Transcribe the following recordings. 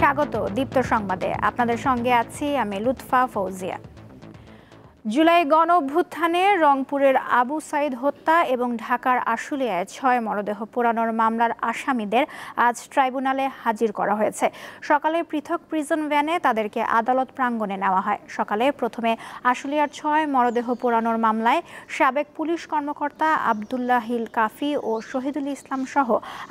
স্বাগত দীপ্ত সংবাদে। আপনাদের সঙ্গে আছি আমি লুৎফা ফৌজিয়া। জুলাই গণ অভ্যুত্থানে রংপুরের আবু সাইদ হত্যা এবং ঢাকার আশুলিয়ায় ৬ মরদেহ পোড়ানোর মামলার আসামিদের আজ ট্রাইব্যুনালে হাজির করা হয়েছে। সকালে পৃথক প্রিজন ভ্যানে তাদেরকে আদালত প্রাঙ্গণে নেওয়া হয়। সকালে প্রথমে আশুলিয়ার ৬ মরদেহ পোড়ানোর মামলায় সাবেক পুলিশ কর্মকর্তা আবদুল্লাহিল কাফি ও শহীদুল ইসলাম সহ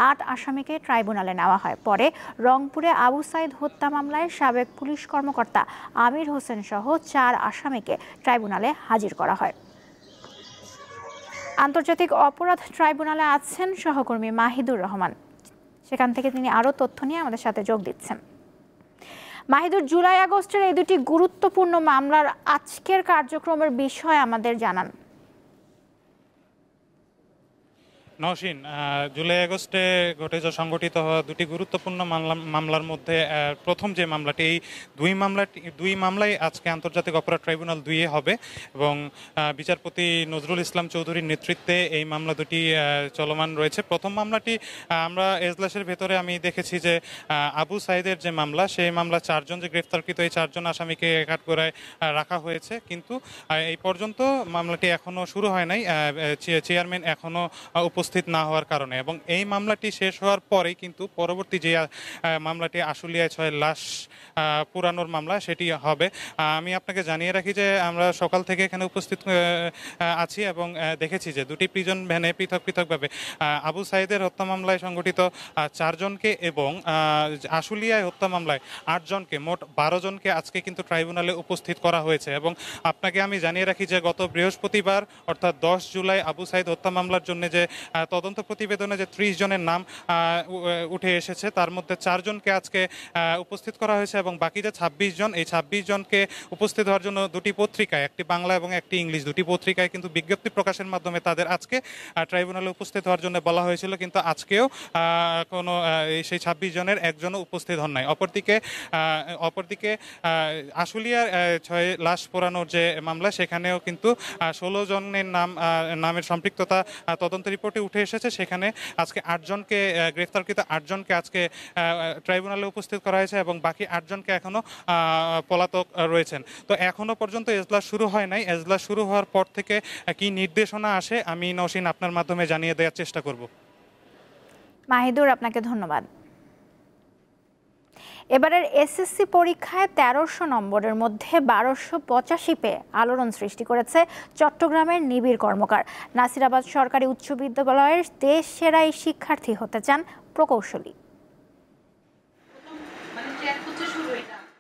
৮ আসামিকে ট্রাইব্যুনালে নেওয়া হয়। পরে রংপুরে আবু সাইদ হত্যা মামলায় সাবেক পুলিশ কর্মকর্তা আমির হোসেন সহ ৪ আসামিকে ট্রাইব্যুনালে হাজির করা হয়। আন্তর্জাতিক অপরাধ ট্রাইব্যুনালে আছেন সহকর্মী মাহিদুর রহমান। সেখান থেকে তিনি আরও তথ্য নিয়ে আমাদের সাথে যোগ দিচ্ছেন। মাহিদুর, জুলাই আগস্টের এই দুটি গুরুত্বপূর্ণ মামলার আজকের কার্যক্রমের বিষয় আমাদের জানান। নওশীন, জুলাই আগস্টে সংগঠিত হওয়া দুটি গুরুত্বপূর্ণ মামলার মধ্যে প্রথম যে মামলাটি, এই দুই মামলাই আজকে আন্তর্জাতিক অপরাধ ট্রাইব্যুনাল 2-এ হবে এবং বিচারপতি নজরুল ইসলাম চৌধুরীর নেতৃত্বে এই মামলা দুটি চলমান রয়েছে। প্রথম মামলাটি আমরা এজলাসের ভেতরে আমি দেখেছি যে আবু সাইদের যে মামলা, সেই মামলা 4 জন যে গ্রেফতারকৃত, এই 4 জন আসামিকে কাঠগড়ায় রাখা হয়েছে, কিন্তু এই পর্যন্ত মামলাটি এখনও শুরু হয় নাই, চেয়ারম্যান এখনও উপস্থিত না হওয়ার কারণে। এবং এই মামলাটি শেষ হওয়ার পরেই কিন্তু পরবর্তী যে মামলাটি আশুলিয়ায় 6 লাশ পুরানোর মামলা, সেটি হবে। আমি আপনাকে জানিয়ে রাখি যে আমরা সকাল থেকে এখানে উপস্থিত আছি এবং দেখেছি যে দুটি প্রিজন ভ্যানে পৃথকভাবে আবু সাইদের হত্যা মামলায় সংগঠিত 4 জনকে এবং আশুলিয়ায় হত্যা মামলায় 8 জনকে, মোট 12 জনকে আজকে কিন্তু ট্রাইব্যুনালে উপস্থিত করা হয়েছে। এবং আপনাকে আমি জানিয়ে রাখি যে গত বৃহস্পতিবার অর্থাৎ 10 জুলাই আবু সাইদ হত্যা মামলার জন্য যে তদন্ত প্রতিবেদনে যে 30 জনের নাম উঠে এসেছে, তার মধ্যে 4 জনকে আজকে উপস্থিত করা হয়েছে এবং বাকি যে 26 জন, এই 26 জনকে উপস্থিত হওয়ার জন্য দুটি পত্রিকায়, একটি বাংলা এবং একটি ইংলিশ, দুটি পত্রিকায় কিন্তু বিজ্ঞপ্তি প্রকাশের মাধ্যমে তাদের আজকে ট্রাইব্যুনালে উপস্থিত হওয়ার জন্য বলা হয়েছিল, কিন্তু আজকেও কোনো সেই 26 জনের একজনও উপস্থিত হন নাই। অপরদিকে আশুলিয়ার 6 লাশ পোড়ানোর যে মামলা, সেখানেও কিন্তু 16 জনের নামের সম্পৃক্ততা তদন্ত রিপোর্টে উঠে এসেছে। সেখানে আজকে 8 জনকে, গ্রেফতারকৃত 8 জনকে আজকে ট্রাইব্যুনালে উপস্থিত করা হয়েছে এবং বাকি 8 জনকে এখনো পলাতক রয়েছেন। তো এখনো পর্যন্ত এজলাস শুরু হয় নাই। এজলাস শুরু হওয়ার পর থেকে কি নির্দেশনা আসে, আমি নওশীন আপনার মাধ্যমে জানিয়ে দেওয়ার চেষ্টা করব। মাহিদুর, আপনাকে ধন্যবাদ। এবারের এসএসসি পরীক্ষায় 1300 নম্বরের মধ্যে 1285 পেয়ে আলোড়ন সৃষ্টি করেছে চট্টগ্রামের নিবিড় কর্মকার। নাসিরাবাদ সরকারি উচ্চ বিদ্যালয়ের দেশ সেরা এই শিক্ষার্থী হতে চান প্রকৌশলী।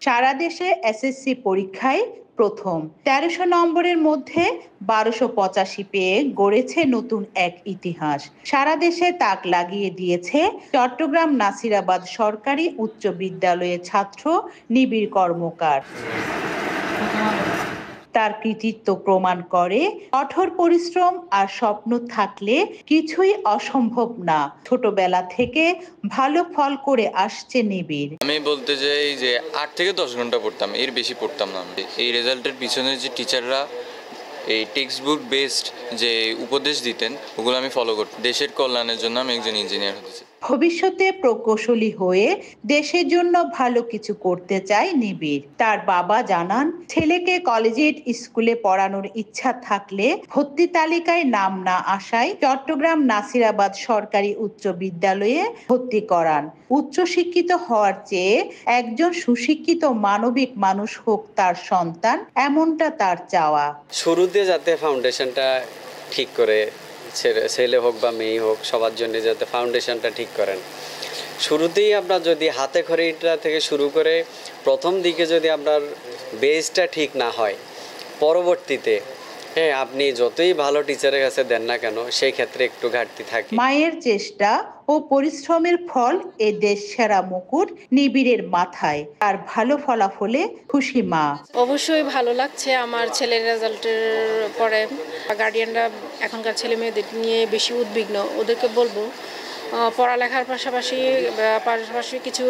সারা দেশে এসএসসি পরীক্ষায় প্রথম 1300 নম্বরের মধ্যে 1285 পেয়ে গড়েছে নতুন এক ইতিহাস। সারা দেশে তাক লাগিয়ে দিয়েছে চট্টগ্রাম নাসিরাবাদ সরকারি উচ্চ বিদ্যালয়ের ছাত্র নিবিড় কর্মকার। তার কৃতিত্ব প্রমাণ করে কঠোর পরিশ্রম আর স্বপ্ন থাকলে কিছুই অসম্ভব না। ছোটবেলা থেকে ভালো ফল করে আসছে নিবিড়। আমি বলতে চাই যে 8 থেকে 10 ঘন্টা পড়তাম, এর বেশি পড়তাম না। এই রেজাল্টের পিছনে যে টিচাররা এই টেক্সট বুক বেসড যে উপদেশ দিতেন, ওগুলো আমি ফলো করতাম। দেশের কল্যাণের জন্য আমি একজন ইঞ্জিনিয়ার হতে চাই। ভবিষ্যতে প্রকৌশলী হয়ে দেশের জন্য ভালো কিছু করতে চায় নিবিড়। তার বাবা জানান, ছেলেকে কলেজিয়েট স্কুলে পড়ানোর ইচ্ছা থাকলে ভর্তি তালিকায় নাম না আসায় চট্টগ্রাম নাসিরাবাদ সরকারি উচ্চ বিদ্যালয়ে ভর্তি করান। উচ্চশিক্ষিত হওয়ার চেয়ে একজন সুশিক্ষিত মানবিক মানুষ হোক তার সন্তান, এমনটা তার চাওয়া। শুরুতে যাতে ফাউন্ডেশনটা ঠিক করে, ছেলে হোক বা মেয়ে হোক, সবার জন্য যাতে ফাউন্ডেশনটা ঠিক করেন। শুরুতেই আপনার যদি হাতে খড়িটা থেকে শুরু করে প্রথম দিকে যদি আপনার বেসটা ঠিক না হয়, পরবর্তীতে আপনি যতই ভালো টিচারের কাছে দেন না কেন, সেই ক্ষেত্রে একটু ঘাটতি থাকে। মায়ের চেষ্টা ও পরিশ্রমের ফল এ দেশ সেরা মুকুট নিবিড়ের মাথায়। আর ভালো ফলাফলে খুশি মা। অবশ্যই ভালো লাগছে আমার ছেলের রেজাল্টের পরে। গার্ডিয়ানরা এখনকার ছেলে মেয়েদের নিয়ে বেশি উদ্বিগ্ন। ওদেরকে বলবো পড়ালেখার পাশাপাশি কিছু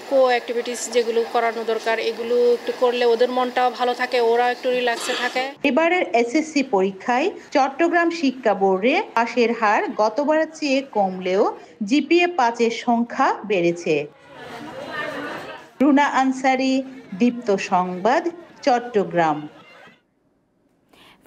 কো অ্যাক্টিভিটিস যেগুলো করানো দরকার, এগুলো একটু করলে ওদের মনটাও ভালো থাকে, ওরা একটু রিল্যাক্সে থাকে। এবারের এসএসসি পরীক্ষায় চট্টগ্রাম শিক্ষা বোর্ডে পাশের হার গতবারের চেয়ে কমলেও জিপিএ 5-এর সংখ্যা বেড়েছে। রুনা আনসারী, দীপ্ত সংবাদ, চট্টগ্রাম।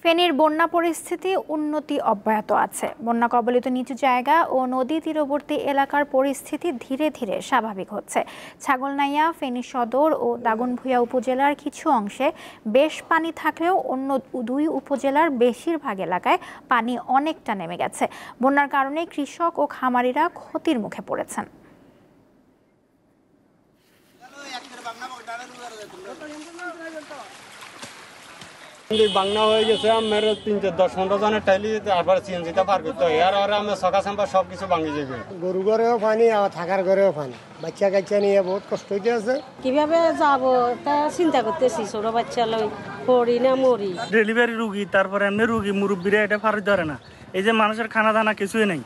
ফেনীর বন্যা পরিস্থিতি উন্নতি অব্যাহত আছে। বন্যা কবলিত নিচু জায়গা ও নদী তীরবর্তী এলাকার পরিস্থিতি ধীরে ধীরে স্বাভাবিক হচ্ছে। ছাগলনাইয়া, ফেনী সদর ও দাগনভূঞা উপজেলার কিছু অংশে বেশ পানি থাকলেও অন্য দুই উপজেলার বেশিরভাগ এলাকায় পানি অনেকটা নেমে গেছে। বন্যার কারণে কৃষক ও খামারিরা ক্ষতির মুখে পড়েছেন। বাংলা হয়ে গেছে আমার 10-15 জনের টাইলি আবার সিএনজিটা পার করতে হয় আর আমি সকা সাম্বা সব কিছু ভাঙি যাবে। গরু ঘরেও পানি আর থাকার ঘরেও পানি, বাচ্চা কাচ্চা নিয়ে বহুত কষ্ট হইতে আছে। কিভাবে যাব তা চিন্তা করতেছি, ছোট বাচ্চা লই পড়ি না মরি। ডেলিভারি রুগী, তারপরে এমনি রুগী, মুরব্বীরা এটা ফারুক ধরে না। এই যে মানুষের খানা দানা কিছুই নেই।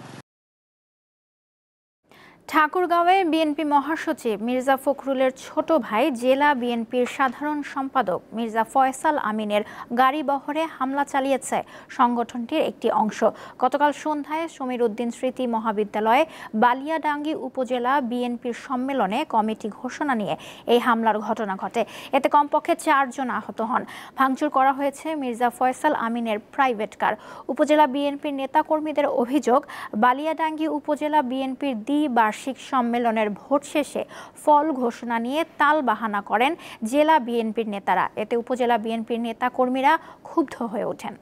ঠাকুরগাঁওয়ে বিএনপি মহাসচিব মির্জা ফখরুলের ছোট ভাই জেলা বিএনপির সাধারণ সম্পাদক মির্জা ফয়সাল আমিনের গাড়ি বহরে হামলা চালিয়েছে সংগঠনটির একটি অংশ। গতকাল সন্ধ্যায় সমীর উদ্দিন স্মৃতি মহাবিদ্যালয়ে বালিয়াডাঙ্গি উপজেলা বিএনপির সম্মেলনে কমিটি ঘোষণা নিয়ে এই হামলার ঘটনা ঘটে। এতে কমপক্ষে 4 জন আহত হন। ভাঙচুর করা হয়েছে মির্জা ফয়সাল আমিনের প্রাইভেট কার। উপজেলা বিএনপির নেতাকর্মীদের অভিযোগ, বালিয়াডাঙ্গি উপজেলা বিএনপির দ্বিবার্ষিক সম্মেলনের ভোট শেষে ফল ঘোষণা নিয়ে তালবাহানা করেন জেলা বিএনপির নেতারা। এতে উপজেলা বিএনপির নেতাকর্মীরা ক্ষুব্ধ হয়ে ওঠেন।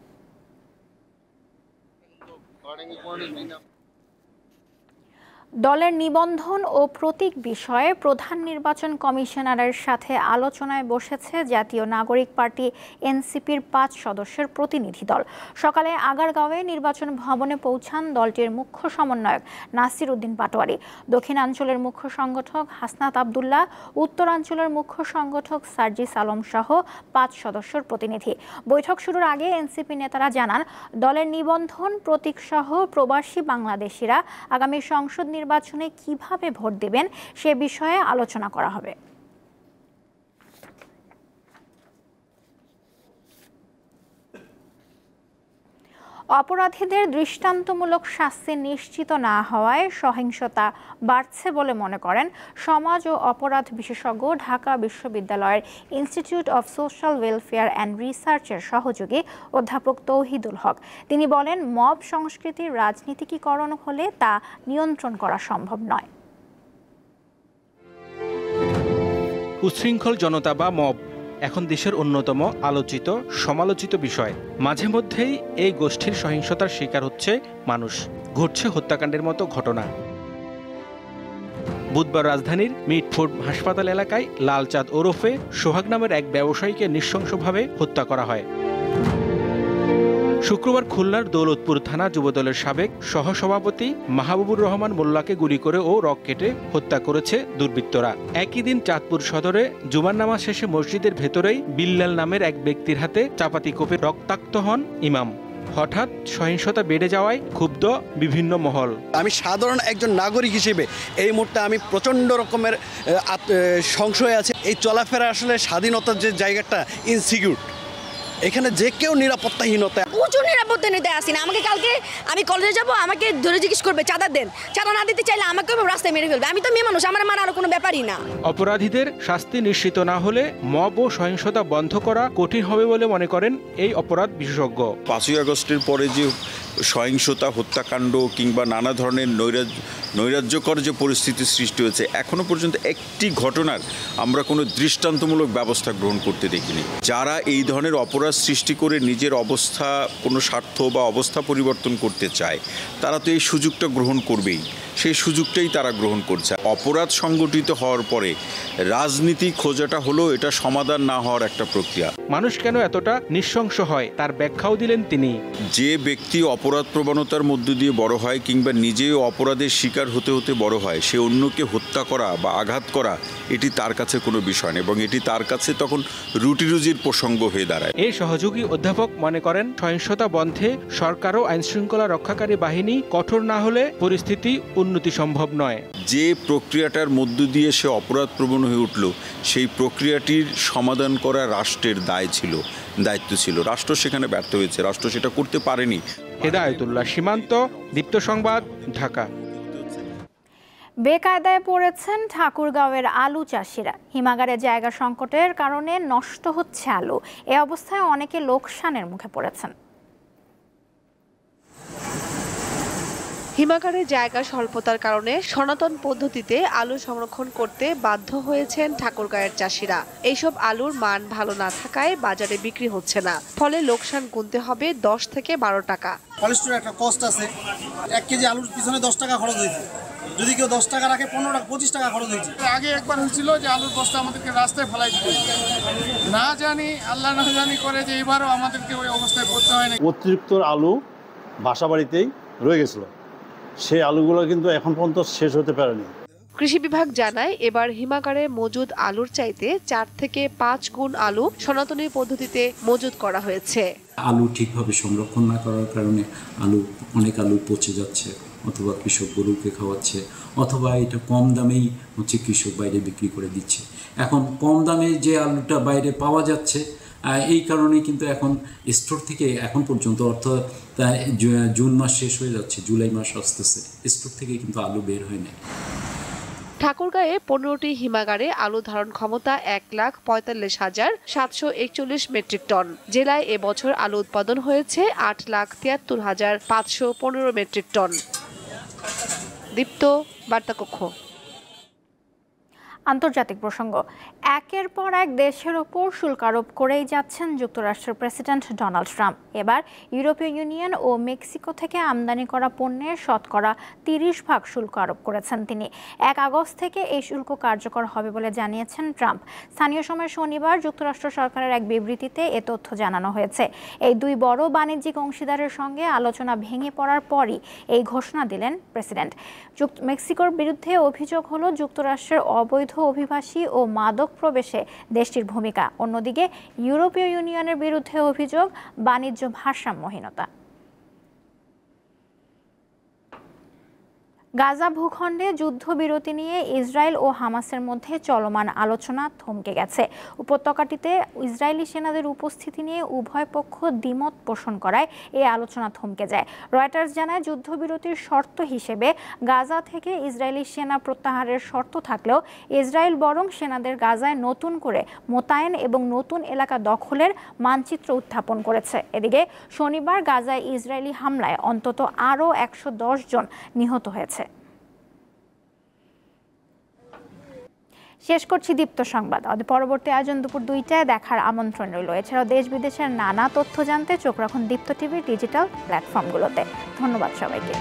দলের নিবন্ধন ও প্রতীক বিষয়ে প্রধান নির্বাচন কমিশনারের সাথে আলোচনায় বসেছে জাতীয় নাগরিক পার্টি এনসিপির 5 সদস্যের প্রতিনিধি দল। সকালে আগারগাঁওয়ে নির্বাচন ভবনে পৌঁছান দলটির মুখ্য সমন্বয়ক নাসির উদ্দিন পাটোয়ারি, দক্ষিণাঞ্চলের মুখ্য সংগঠক হাসনাত আবদুল্লাহ, উত্তরাঞ্চলের মুখ্য সংগঠক সার্জিস আলম সহ 5 সদস্যের প্রতিনিধি। বৈঠক শুরুর আগে এনসিপি নেতারা জানান, দলের নিবন্ধন, প্রতীক সহ প্রবাসী বাংলাদেশিরা আগামী সংসদ নির্বাচনে কিভাবে ভোট দেবেন সে বিষয়ে আলোচনা করা হবে। অপরাধীদের দৃষ্টান্তমূলক শাস্তি নিশ্চিত না হওয়ায় সহিংসতা বাড়ছে বলে মনে করেন সমাজ ও অপরাধ বিশেষজ্ঞ ঢাকা বিশ্ববিদ্যালয়ের institute of social welfare and রিসার্চের সহযোগী অধ্যাপক তৌহিদুল হক। তিনি বলেন, মব সংস্কৃতির রাজনীতিকীকরণ হলে তা নিয়ন্ত্রণ করা সম্ভব নয়। উচ্ছৃঙ্খল জনতা বা মব এখন দেশের অন্যতম আলোচিত সমালোচিত বিষয়। মাঝে মধ্যেই এই গোষ্ঠীর সহিংসতার শিকার হচ্ছে মানুষ, ঘটছে হত্যাকাণ্ডের মতো ঘটনা। বুধবার রাজধানীর মিটফোর্ড হাসপাতাল এলাকায় লালচাঁদ ওরফে সোহাগ নামের এক ব্যবসায়ীকে নৃশংসভাবে হত্যা করা হয়। শুক্রবার খুলনার দৌলতপুর থানা যুবদলের সাবেক সহসভাপতি মাহবুবুর রহমান মোল্লাকে গুলি করে ও রক কেটে হত্যা করেছে দুর্বৃত্তরা। একই দিন চাঁদপুর সদরে জুমার নামাজ শেষে মসজিদের ভেতরেই বিল্লাল নামের এক ব্যক্তির হাতে চাপাতি কোপে রক্তাক্ত হন ইমাম। হঠাৎ সহিংসতা বেড়ে যাওয়ায় ক্ষুব্ধ বিভিন্ন মহল। আমি সাধারণ একজন নাগরিক হিসেবে এই মুহূর্তে আমি প্রচণ্ড রকমের সংশয় আছে। এই চলাফেরা আসলে স্বাধীনতার যে জায়গাটা ইনসিকিউর, এখানে যে কেউ নিরাপত্তাহীনতা, প্রচুর নিরাপত্তাহীনতায় আসি না। আমাকে কালকে আমি কলেজে যাব, আমাকে ধরে জিজ্ঞেস করবে চাঁদা দেন, চাঁদা না দিতে চাইলে আমাকেও রাস্তায় মেরে ফেলবে। আমি তো মেয়ে মানুষ, আমার মানার কোনো ব্যাপারই না। অপরাধীদের শাস্তি নিশ্চিত না হলে মব ও সহিংসতা বন্ধ করা কঠিন হবে বলে মনে করেন এই অপরাধ বিশেষজ্ঞ। 5ই আগস্টের পরে যে সহিংসতা, হত্যাকাণ্ড কিংবা নানা ধরনের নৈরাজ্যকর যে পরিস্থিতি সৃষ্টি হয়েছে, এখনো পর্যন্ত একটি ঘটনার আমরা কোনো দৃষ্টান্তমূলক ব্যবস্থা গ্রহণ করতে দেখিনি। যারা এই ধরনের অপরাধ সৃষ্টি করে নিজের অবস্থা, কোনো স্বার্থ বা অবস্থা পরিবর্তন করতে চায়, তারা তো এই সুযোগটা গ্রহণ করবেই। সেই সুযোগটাই তারা গ্রহণ করছে। অপরাধ সংগঠিত হওয়ার পরে রাজনীতি খোঁজাটা হলো এটা সমাধান না হওয়ার একটা প্রক্রিয়া। মানুষ কেন এতটা নৃশংস হয় তার ব্যাখ্যাও দিলেন তিনি। যে ব্যক্তি অপরাধ প্রবণতার মধ্য দিয়ে বড় হয় কিংবা নিজেও অপরাধের শিকার হতে হতে বড় হয়, সে অন্যকে হত্যা করা বা আঘাত করা এটি তার কাছে কোনো বিষয় না, এবং এটি তার কাছে তখন রুটিরুজির প্রসঙ্গ হয়ে দাঁড়ায়। এই সহযোগী অধ্যাপক মনে করেন, সহিংসতা বন্ধে সরকার ও আইনশৃঙ্খলা রক্ষাকারী বাহিনী কঠোর না হলে পরিস্থিতি উন্নতি সম্ভব নয়। যে প্রক্রিয়াটার মধ্য দিয়ে সে অপরাধ প্রবণ হয়ে উঠল, সেই প্রক্রিয়াটির সমাধান করা রাষ্ট্রের দায়িত্ব ছিল। রাষ্ট্র সেখানে ব্যর্থ হয়েছে, রাষ্ট্র সেটা করতে পারেনি। হেদায়েতুল্লাহ সীমান্ত, দীপ্ত সংবাদ, ঢাকা। বেকায়দায় পড়েছেন ঠাকুরগাঁওয়ের আলু চাষিরা। হিমাগারে জায়গা সংকটের কারণে নষ্ট হচ্ছে আলু। এ অবস্থায় অনেকে লোকসানের মুখে পড়েছেন। হিমাগারে জায়গা স্বল্পতার কারণে সনাতন পদ্ধতিতে আলু সংরক্ষণ করতে বাধ্য হয়েছেন ঠাকুরগাঁওয়ের চাষিরা। এইসব আলুর মান ভালো না থাকায় বাজারে বিক্রি হচ্ছে না, ফলে লোকসান গুনতে হবে 10 থেকে 12 টাকা। কলেস্ট্রল একটা কস্ট আছে, 1 কেজি আলুর পিছনে 10 টাকা খরচ হয়েছে। যদি কেউ 10 টাকা রাখে 15 টাকা 25 টাকা খরচ হয়েছে। আগে একবার হয়েছিল যে আলুর বস্তা আমাদেরকে রাস্তায় ফেলাই দিতে, না জানি আল্লাহ না জানি করে যে এবারও আমাদেরকে ওই অবস্থায় পড়তে হয় না। অতিরিক্ত আলু বাসা বাড়িতেই রয়ে গেছিল, সেই আলুগুলো কিন্তু এখন পর্যন্ত শেষ হতে পারেনি। কৃষি বিভাগ জানায় এবার হিমাগারে মজুদ আলুর চাইতে 4 থেকে 5 গুণ আলু সনাতনী পদ্ধতিতে মজুদ করা হয়েছে। আলু ঠিকভাবে সংরক্ষণ না করার কারণে অনেক আলু পচে যাচ্ছে, অথবা কৃষক গরুকে খাওয়াচ্ছে, অথবা এটা কম দামেই কৃষক বাইরে বিক্রি করে দিচ্ছে। এখন কম দামে যে আলুটা বাইরে পাওয়া যাচ্ছে, এই কারণে কিন্তু এখন স্টোর থেকে এখন পর্যন্ত অর্থাৎ জুন মাস শেষ হয়ে যাচ্ছে, জুলাই মাস আসতেছে, স্টোর থেকে কিন্তু আলু বের হয় না। ঠাকুরগাঁয়ে 15টি হিমাগারে আলু ধারণ ক্ষমতা 1,45,741 মেট্রিক টন। জেলায় এবছর আলু উৎপাদন হয়েছে 8,73,515 মেট্রিক টন। দীপ্ত, বার্তাকক্ষ। আন্তর্জাতিক প্রসঙ্গ। একের পর এক দেশের ওপর শুল্ক আরোপ করেই যাচ্ছেন যুক্তরাষ্ট্রের প্রেসিডেন্ট ডোনাল্ড ট্রাম্প। এবার ইউরোপীয় ইউনিয়ন ও মেক্সিকো থেকে আমদানি করা পণ্যের শতকরা 30% শুল্ক আরোপ করেছেন তিনি। 1 আগস্ট থেকে এই শুল্ক কার্যকর হবে বলে জানিয়েছেন ট্রাম্প। স্থানীয় সময় শনিবার যুক্তরাষ্ট্র সরকারের এক বিবৃতিতে এ তথ্য জানানো হয়েছে। এই দুই বড় বাণিজ্যিক অংশীদারের সঙ্গে আলোচনা ভেঙে পড়ার পরই এই ঘোষণা দিলেন প্রেসিডেন্ট। মেক্সিকোর বিরুদ্ধে অভিযোগ হলো যুক্তরাষ্ট্রের অবৈধ অভিবাসী ও মাদক প্রবেশে দেশটির ভূমিকা। অন্যদিকে ইউরোপীয় ইউনিয়নের বিরুদ্ধে অভিযোগ বাণিজ্য ভারসাম্যহীনতা। গাজা ভূখণ্ডে যুদ্ধবিরতি নিয়ে ইসরায়েল ও হামাসের মধ্যে চলমান আলোচনা থমকে গেছে। উপত্যকাটিতে ইসরায়েলি সেনাদের উপস্থিতি নিয়ে উভয় পক্ষ দ্বিমত পোষণ করায় এই আলোচনা থমকে যায়। রয়টার্স জানায় যুদ্ধবিরতির শর্ত হিসেবে গাজা থেকে ইসরায়েলি সেনা প্রত্যাহারের শর্ত থাকলেও ইসরায়েল বরং সেনাদের গাজায় নতুন করে মোতায়েন এবং নতুন এলাকা দখলের মানচিত্র উত্থাপন করেছে। এদিকে শনিবার গাজায় ইসরায়েলি হামলায় অন্তত আরও 110 জন নিহত হয়েছে। শেষ করছি দীপ্ত সংবাদ। পরবর্তী আয়োজন দুপুর 2টায় দেখার আমন্ত্রণ রইল। এছাড়াও দেশ বিদেশের নানা তথ্য জানতে চোখ রাখুন দীপ্ত টিভির ডিজিটাল প্ল্যাটফর্মগুলোতে। ধন্যবাদ সবাইকে।